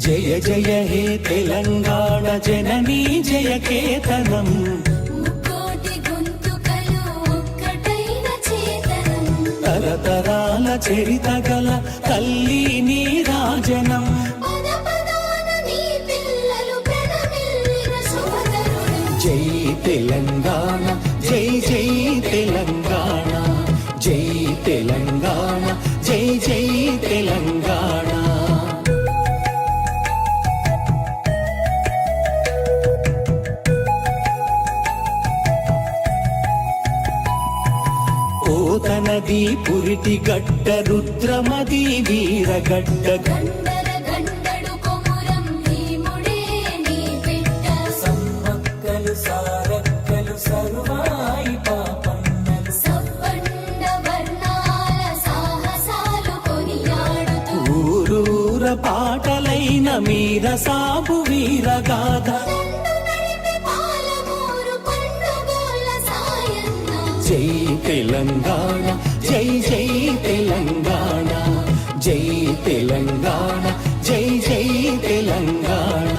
జయ జయ హే తెలంగాణ జననీ జయ కేతనం తరతరాల చరిత గల తల్లి నీ రాజనం జై తెలంగాణ జై జై తెలంగాణ జై తెలంగాణ జై జై తెలంగాణ ఓతనది పురిటి గడ్డ రుద్రమది వీరగడ్డ సమ్మక్కలు సారక్కలు సర్వాయి పాపన్నలు సబ్బండ వర్ణాల సాహసాలు కొనియాడుతూ ఊరూర పాటలైన మీర సాబు వీరగాథ జై తెలంగాణ జై జై తెలంగాణ జై తెలంగాణ జై జై తెలంగాణ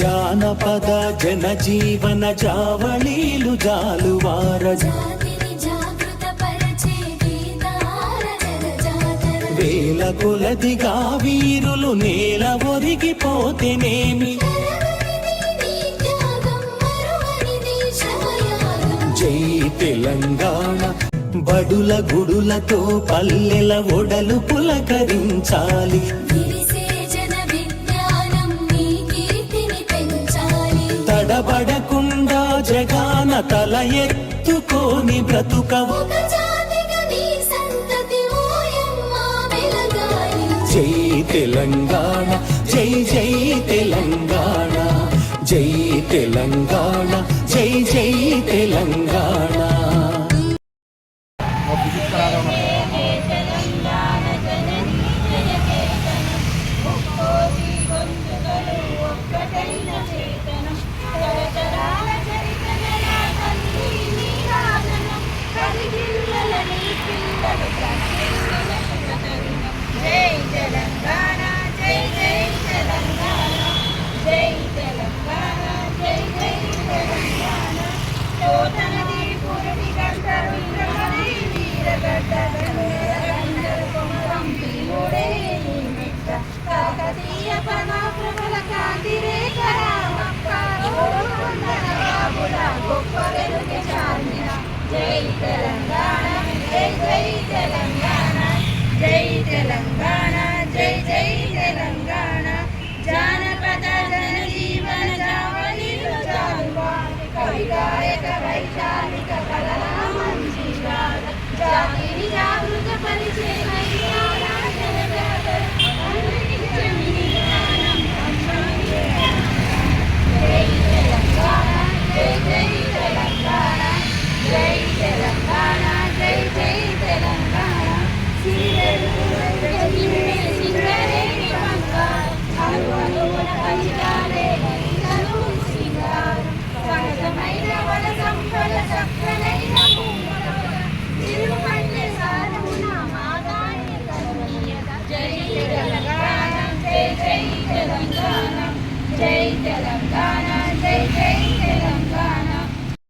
జానపద జనజీవన జావళీలు జాలువార వేల కొలదిగా వీరులు నేల ఒరిగిపోతేనేమి జై తెలంగాణ బడుల గుడులతో పల్లెల ఒడలు పులకరించాలి తడబడకుండా జగాన తల ఎత్తుకోని బ్రతుకవు జై తెలంగాణ జై జై తెలంగాణ జై తెలంగాణ జై జై తెలంగాణ జై తెలంగాణ జై జై తెలంగాణ జై తెలంగాణ జై జై తెలంగాణ జానపద జనజీవన జావళీలు జాలువారి కవి గాయక వైశాలిక కళల మంచిరాల జాతిని జాగృత పరిచే జై తెలంగాణ జై జై తెలంగాణ జై తెలంగాణ జై జై తెలంగాణ సింగరేణి బంగారం అరువలున పంచాలే సింగారం సహజమైన వన సంపద చక్కనైన